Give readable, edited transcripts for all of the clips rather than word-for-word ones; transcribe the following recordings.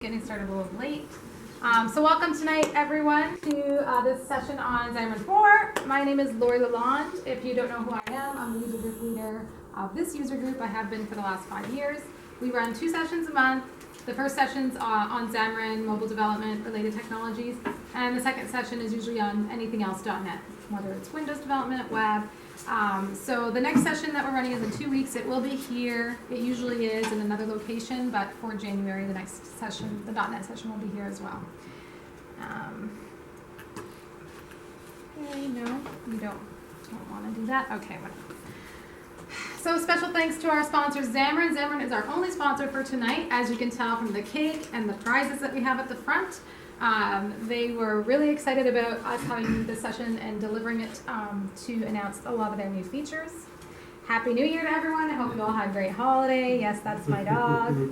getting started a little late. So welcome tonight, everyone, to this session on Xamarin 4. My name is Lori Lalonde. If you don't know who I am, I'm the user group leader of this user group. I have been for the last 5 years. We run 2 sessions a month. The first session's on Xamarin, mobile development, related technologies, and the second session is usually on anything else .NET, whether it's Windows development, web. So the next session that we're running is in 2 weeks. It will be here. It usually is in another location, but for January, the next session, the .NET session will be here as well. Okay, no, you don't want to do that. Okay, whatever. So special thanks to our sponsors, Xamarin. Xamarin is our only sponsor for tonight, as you can tell from the cake and the prizes that we have at the front. They were really excited about us having this session and delivering it to announce a lot of their new features. Happy New Year to everyone. I hope you all had a great holiday. Yes, that's my dog.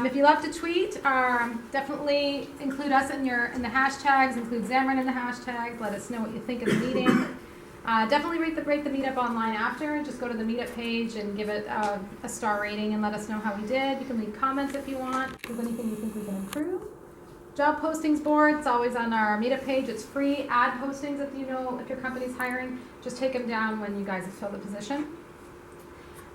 If you love to tweet, definitely include us in the hashtags, include Xamarin in the hashtags. Let us know what you think of the meeting. Definitely rate the meetup online after. Just go to the meetup page and give it a star rating and let us know how we did. You can leave comments if you want. If there's anything you think we can improve. Job postings board, it's always on our meetup page. It's free. Add postings if your company's hiring. Just take them down when you guys have filled the position.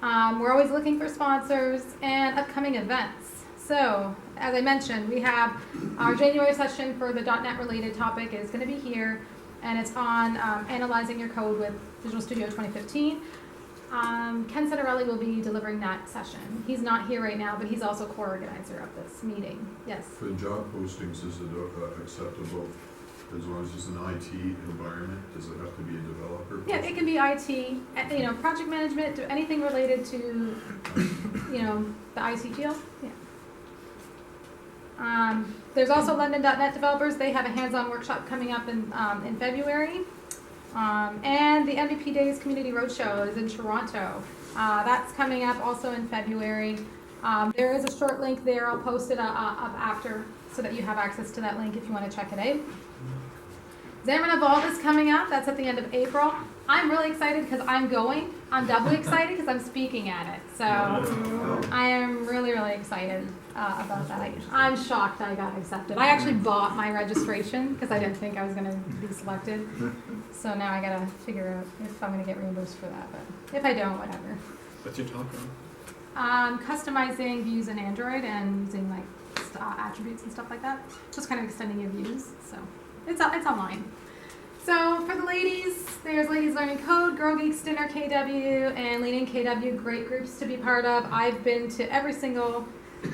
We're always looking for sponsors and upcoming events. So, as I mentioned, we have our January session for the .NET related topic is going to be here, and it's on analyzing your code with Visual Studio 2015. Ken Citarelli will be delivering that session. He's not here right now, but he's also co-organizer of this meeting. Yes? For job postings, is it acceptable as long as it's an IT environment? Does it have to be a developer? Yeah, it can be IT, project management, to anything related to, the IT field. Yeah. There's also London.NET developers. They have a hands-on workshop coming up in February. And the MVP Days Community Roadshow is in Toronto. That's coming up also in February. There is a short link there. I'll post it up after so that you have access to that link if you want to check it out. Xamarin Evolve is coming up. That's at the end of April. I'm really excited because I'm going. I'm doubly excited because I'm speaking at it. So I am really, really excited about that. I'm shocked I got accepted. I actually bought my registration because I didn't think I was going to be selected. So now I got to figure out if I'm going to get reimbursed for that. But if I don't, whatever. What's your talk on? Customizing views in Android and using attributes and stuff like that. Just kind of extending your views. So it's online. So for the ladies, there's Ladies Learning Code, Girl Geeks Dinner KW, and Leading KW. Great groups to be part of. I've been to every single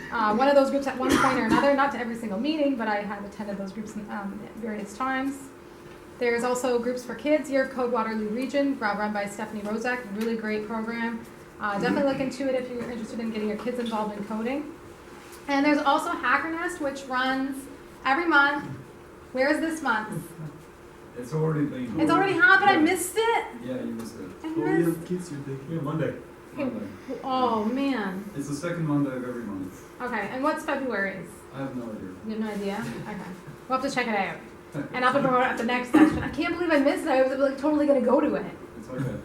one of those groups at one point or another. Not to every single meeting, but I have attended those groups at various times. There's also groups for kids. Year of Code Waterloo Region, run by Stephanie Rozak. Really great program. Definitely look into it if you're interested in getting your kids involved in coding. And there's also Hacker Nest, which runs every month. Where is this month? It's already been. It's already happened. I missed it. Yeah, you missed it. Yeah, Monday. Monday. Oh man. It's the second Monday of every month. Okay, and what's February's? I have no idea. You have no idea? Okay. We'll have to check it out. And I'll have to promote it at the next session. I can't believe I missed it. I was totally going to go to it. It's okay.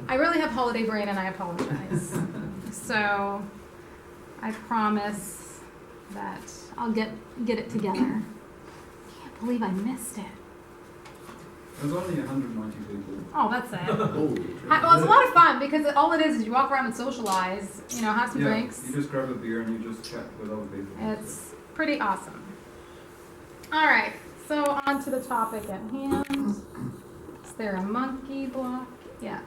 I really have holiday brain and I apologize. So I promise that I'll get it together. Can't believe I missed it. There's only 190 people. Oh, that's it. Well, it's a lot of fun because all it is you walk around and socialize, have some drinks. You just grab a beer and you just chat with other people. It's pretty awesome. All right, so on to the topic at hand. Is there a monkey block? Yeah.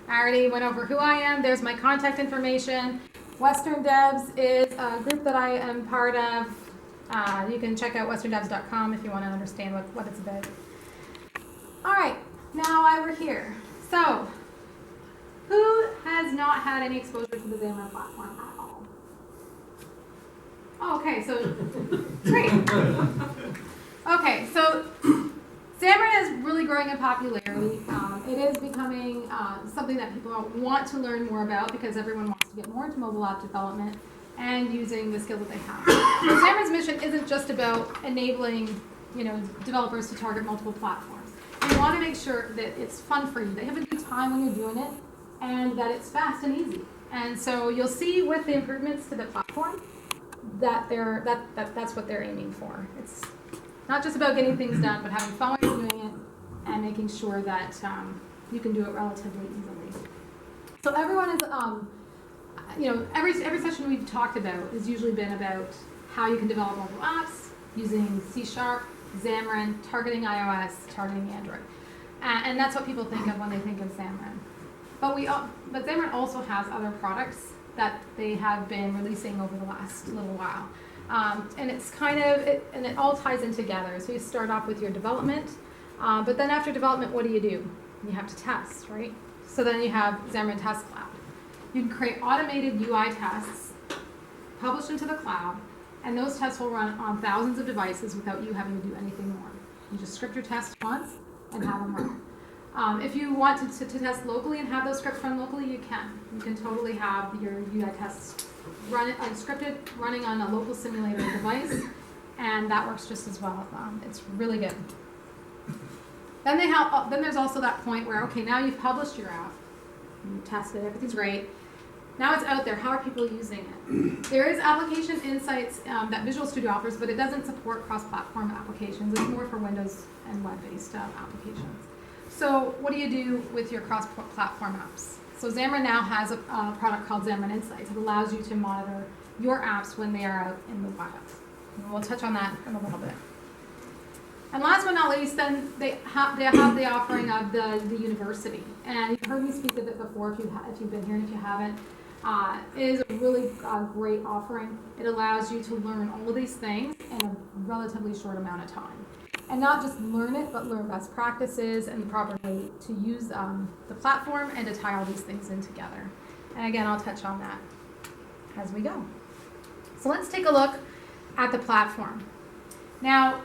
I already went over who I am. There's my contact information. Western Devs is a group that I am part of. You can check out westerndevs.com if you want to understand what it's about. All right, now why we're here. So, who has not had any exposure to the Xamarin platform at all? Oh, okay, so great. Okay, so Xamarin is really growing in popularity. It is becoming something that people want to learn more about because everyone wants to get more into mobile app development and using the skills that they have. So Xamarin's mission isn't just about enabling, developers to target multiple platforms. You want to make sure that it's fun for you, that you have a good time when you're doing it, and that it's fast and easy. And so you'll see with the improvements to the platform that's what they're aiming for. It's not just about getting things done, but having fun while you're doing it and making sure that you can do it relatively easily. So everyone is, every session we've talked about has usually been about how you can develop mobile apps using C#, Xamarin, targeting iOS, targeting Android. And that's what people think of when they think of Xamarin. But Xamarin also has other products that they have been releasing over the last little while. And it's and it all ties in together. So you start off with your development, but then after development, what do? You have to test, right? So then you have Xamarin Test Cloud. You can create automated UI tests, published into the cloud, and those tests will run on thousands of devices without you having to do anything more. You just script your tests once and have them run. If you want to test locally and have those scripts run locally, you can. You can totally have your UI tests scripted, running on a local simulator device, and that works just as well. It's really good. Then there's also that point where, okay, now you've published your app, you tested it, everything's great. Now it's out there. How are people using it? There is application insights that Visual Studio offers, but it doesn't support cross-platform applications. It's more for Windows and web-based applications. So what do you do with your cross-platform apps? So Xamarin now has a product called Xamarin Insights. It allows you to monitor your apps when they are out in the wild. And we'll touch on that in a little bit. And last but not least, then they have the offering of the university. And you've heard me speak of it before if you've been here, and if you haven't. It is a really great offering. It allows you to learn all of these things in a relatively short amount of time. And not just learn it, but learn best practices and the proper way to use the platform and to tie all these things in together. And again, I'll touch on that as we go. So let's take a look at the platform. Now,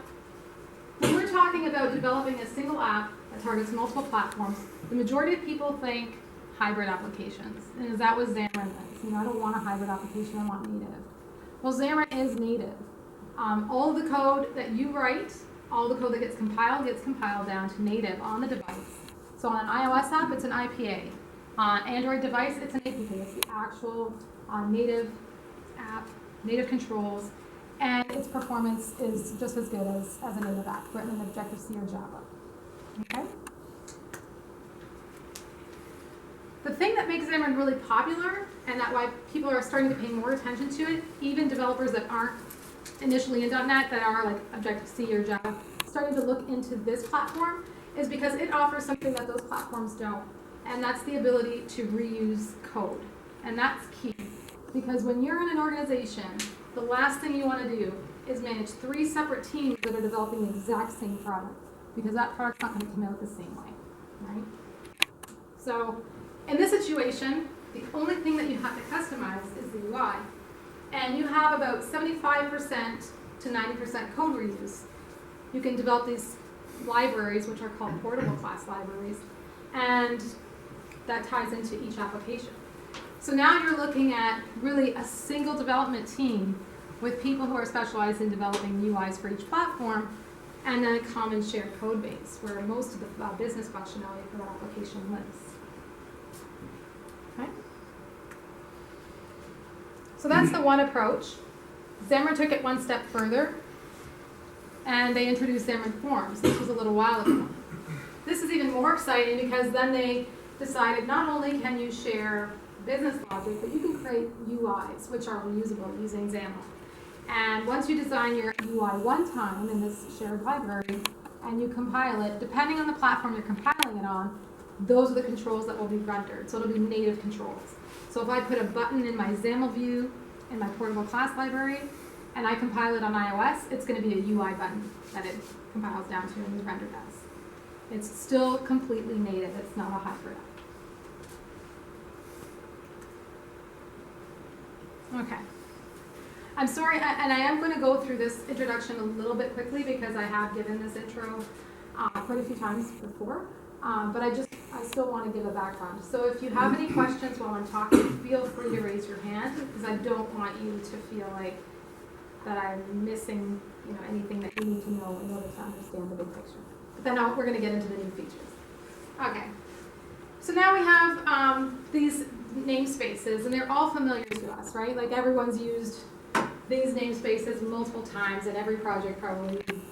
when we're talking about developing a single app that targets multiple platforms, the majority of people think hybrid applications. And is that what Xamarin is? I don't want a hybrid application, I want native. Well, Xamarin is native. All of the code that you write, all the code that gets compiled down to native on the device. So on an iOS app, it's an IPA. On an Android device, it's an APK. It's the actual native app, native controls, and its performance is just as good as a native app written in Objective-C or Java. Okay? The thing that makes Xamarin really popular, and that why people are starting to pay more attention to it, even developers that aren't initially in .NET, that are like Objective-C or Java, starting to look into this platform, is because it offers something that those platforms don't, and that's the ability to reuse code. And that's key, because when you're in an organization, the last thing you want to do is manage 3 separate teams that are developing the exact same product, because that product's not going to come out the same way, right? So in this situation, the only thing that you have to customize is the UI. And you have about 75% to 90% code reuse. You can develop these libraries, which are called portable class libraries, and that ties into each application. So now you're looking at really a single development team with people who are specialized in developing UIs for each platform, and then a common shared code base where most of the business functionality for that application lives. Okay? So that's the one approach. Xamarin took it one step further, and they introduced Xamarin Forms. This was a little while ago. This is even more exciting because then they decided not only can you share business logic, but you can create UIs, which are reusable using XAML. And once you design your UI one time in this shared library, and you compile it, depending on the platform you're compiling it on, those are the controls that will be rendered. So it'll be native controls. So if I put a button in my XAML view in my portable class library, and I compile it on iOS, it's going to be a UI button that it compiles down to and is rendered as. It's still completely native. It's not a hybrid app. Okay. I'm sorry, and I am going to go through this introduction a little bit quickly because I have given this intro quite a few times before, but I still want to give a background. So if you have any questions while I'm talking, feel free to raise your hand because I don't want you to feel like that I'm missing, anything that you need to know in order to understand the big picture. But then we're going to get into the new features. Okay. So now we have these namespaces, and they're all familiar to us, right? Like everyone's used these namespaces multiple times in every project probably we've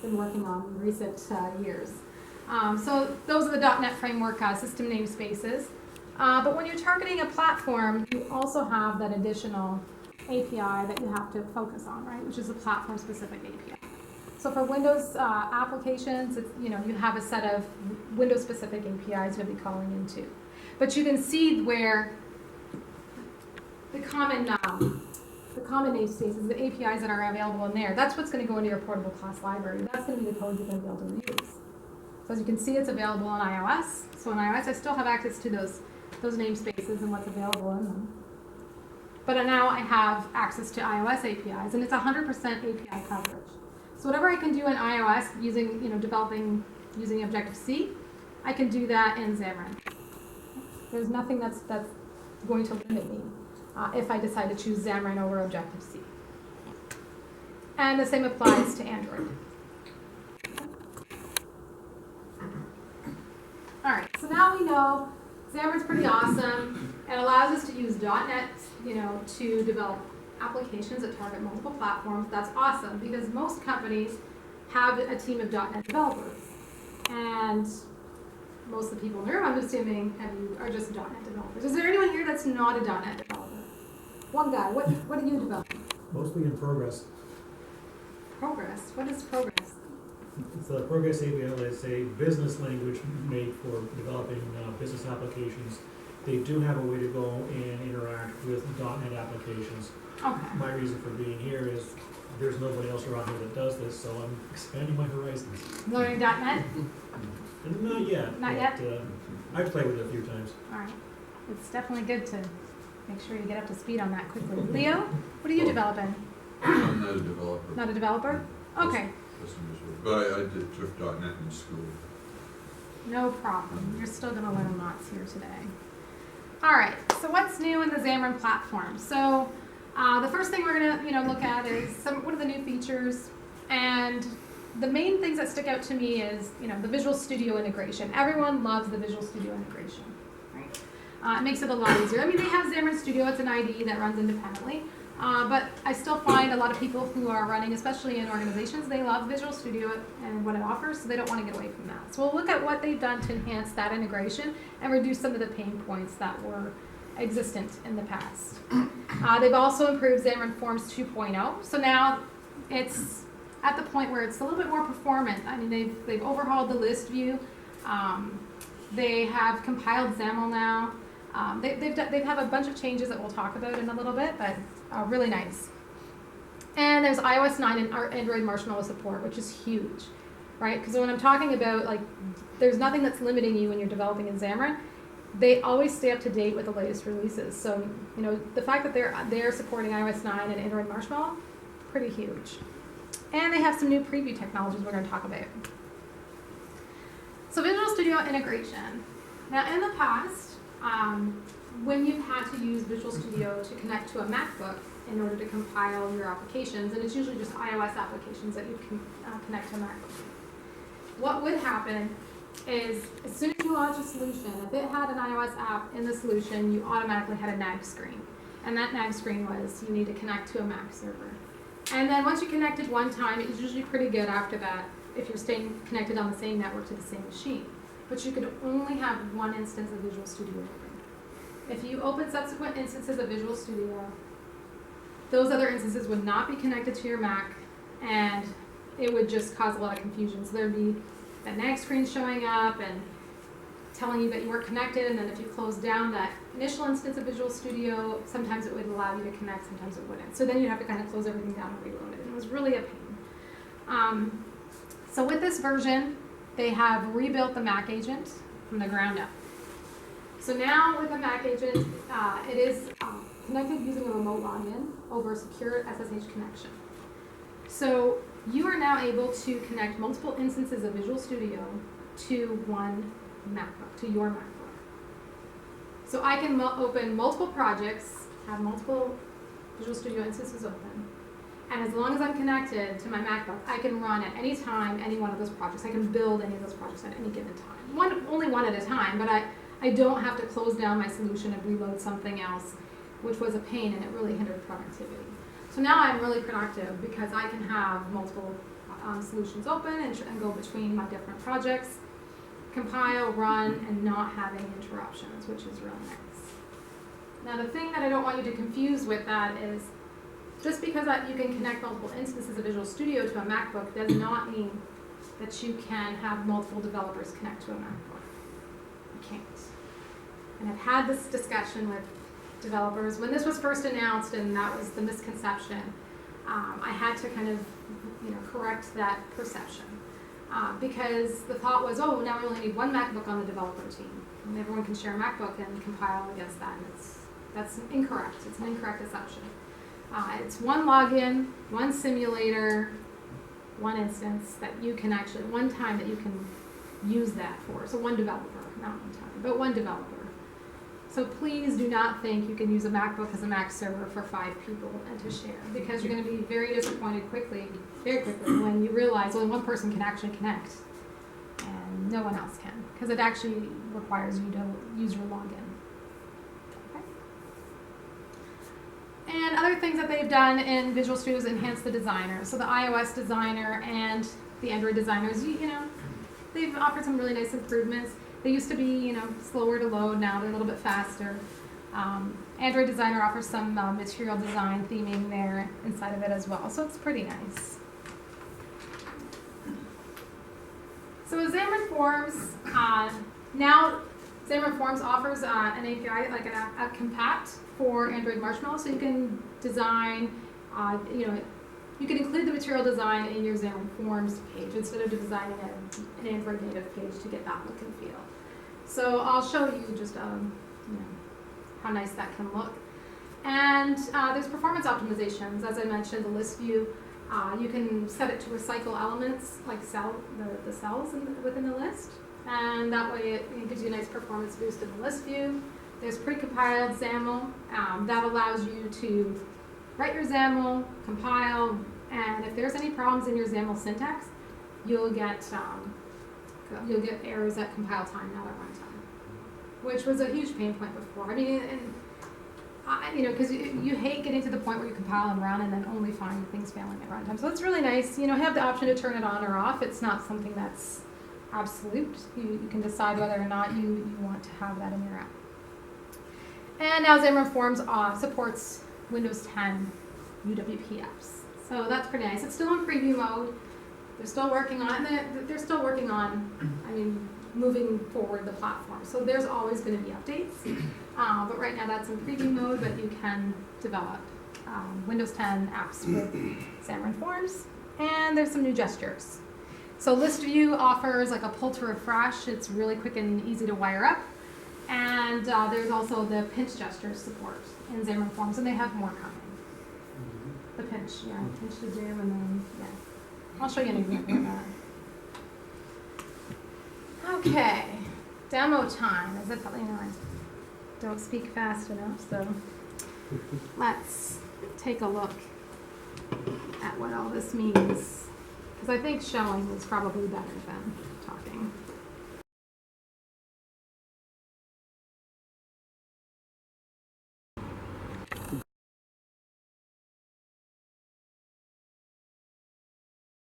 been working on in recent years. So those are the .NET Framework system namespaces. But when you're targeting a platform, you also have that additional API that you have to focus on, right? Which is a platform-specific API. So for Windows applications, it's, you have a set of Windows-specific APIs you'll be calling into. But you can see where the common namespaces, the APIs that are available in there, that's what's going to go into your portable class library. That's going to be the code you're going to be able to use. So as you can see, it's available on iOS. So on iOS, I still have access to those namespaces and what's available in them. But now I have access to iOS APIs, and it's 100% API coverage. So whatever I can do in iOS using, developing using Objective-C, I can do that in Xamarin. There's nothing that's going to limit me if I decide to choose Xamarin over Objective-C. And the same applies to Android. All right, so now we know Xamarin's pretty awesome. It allows us to use .NET, to develop applications that target multiple platforms. That's awesome because most companies have a team of .NET developers. And most of the people in the room, I'm assuming, are just .NET developers. Is there anyone here that's not a .NET developer? One guy. What are you developing? Mostly in Progress. Progress? What is Progress? It's a Progress API. It's a business language made for developing business applications. They do have a way to go and interact with .NET applications. Okay. My reason for being here is there's nobody else around here that does this, so I'm expanding my horizons. Learning .NET? And not yet. Not yet? I've played with it a few times. All right. It's definitely good to make sure you get up to speed on that quickly. Leo, what are you developing? I'm not a developer. Not a developer? Okay. But I took .NET in school. No problem. You're still going to learn lots here today. All right. So what's new in the Xamarin platform? So the first thing we're going to look at is what are the new features, and the main things that stick out to me is the Visual Studio integration. Everyone loves the Visual Studio integration, right? It makes it a lot easier. I mean, they have Xamarin Studio. It's an IDE that runs independently. But I still find a lot of people who are running, especially in organizations, they love Visual Studio and what it offers, so they don't want to get away from that. So we'll look at what they've done to enhance that integration and reduce some of the pain points that were existent in the past. They've also improved Xamarin Forms 2.0, so now it's at the point where it's a little bit more performant. I mean, they've overhauled the list view. They have compiled XAML now. They've have a bunch of changes that we'll talk about in a little bit, but really nice. And there's iOS 9 and Android Marshmallow support, which is huge, right? Because when I'm talking about, there's nothing that's limiting you when you're developing in Xamarin. They always stay up to date with the latest releases. So, the fact that they're supporting iOS 9 and Android Marshmallow, pretty huge. And they have some new preview technologies we're going to talk about. So Visual Studio integration. Now, in the past, when you've had to use Visual Studio to connect to a MacBook in order to compile your applications, and it's usually just iOS applications that you can connect to a MacBook. What would happen is, as soon as you launch a solution, if it had an iOS app in the solution, you automatically had a nag screen. And that nag screen was, you need to connect to a Mac server. And then once you connected one time, it was usually pretty good after that if you're staying connected on the same network to the same machine. But you could only have one instance of Visual Studio open. If you open subsequent instances of Visual Studio, those other instances would not be connected to your Mac, and it would just cause a lot of confusion. So there'd be that nag screen showing up and telling you that you weren't connected, and then if you close down that initial instance of Visual Studio, sometimes it would allow you to connect, sometimes it wouldn't. So then you'd have to kind of close everything down and reload it. And it was really a pain. So with this version, they have rebuilt the Mac agent from the ground up. So now with the Mac agent, it is connected using a remote login over a secure SSH connection. So you are now able to connect multiple instances of Visual Studio to one MacBook, to your MacBook. So I can open multiple projects, have multiple Visual Studio instances open, and as long as I'm connected to my MacBook, I can run at any time any one of those projects. I can build any of those projects at any given time. Only one at a time, but I don't have to close down my solution and reload something else, which was a pain, and it really hindered productivity. So now I'm really productive because I can have multiple solutions open and go between my different projects, compile, run, and not having interruptions, which is really nice. Now the thing that I don't want you to confuse with that is just because you can connect multiple instances of Visual Studio to a MacBook does not mean that you can have multiple developers connect to a MacBook. You can't. And I've had this discussion with developers. When this was first announced and that was the misconception, I had to kind of correct that perception. Because the thought was, oh, now we only need one MacBook on the developer team. And everyone can share a MacBook and compile against that. And that's incorrect. It's an incorrect assumption. It's one login, one simulator, one instance that you can actually, one time that you can use that for. So one developer, not one time, but one developer. So please do not think you can use a MacBook as a Mac server for 5 people and to share, because you're going to be very disappointed very quickly, when you realize only one person can actually connect and no one else can, because it actually requires you to use your login. Okay. And other things that they've done in Visual Studio is enhance the designer. So the iOS designer and the Android designers, they've offered some really nice improvements. They used to be, slower to load. Now they're a little bit faster. Android Designer offers some material design theming there inside of it as well, so it's pretty nice. So Xamarin Forms, now Xamarin Forms offers an API, like an app compat for Android Marshmallow, so you can design, you can include the material design in your Xamarin Forms page instead of designing an Android native page to get that look and feel. So I'll show you just how nice that can look. And there's performance optimizations. As I mentioned, the list view, you can set it to recycle elements like the cells within the list. And that way it gives you a nice performance boost in the list view. There's pre-compiled XAML that allows you to write your XAML, compile, and if there's any problems in your XAML syntax, you'll get errors at compile time, not at runtime, which was a huge pain point before. I mean, because you hate getting to the point where you compile and run and then only find things failing at runtime. So it's really nice. Have the option to turn it on or off. It's not something that's absolute. You can decide whether or not you want to have that in your app. And now Xamarin Forms supports Windows 10 UWP apps. So that's pretty nice. It's still in preview mode. They're still working on it. They're still working on, moving forward the platform. So there's always going to be updates. But right now that's in preview mode, but you can develop Windows 10 apps with Xamarin Forms. And there's some new gestures. So List View offers like a pull to refresh. It's really quick and easy to wire up. And there's also the pinch gesture support in Xamarin Forms, and they have more coming. The pinch, pinch to zoom, and then, I'll show you an example of that. Okay, demo time. As if, I don't speak fast enough, so let's take a look at what all this means. Because I think showing is probably better than talking.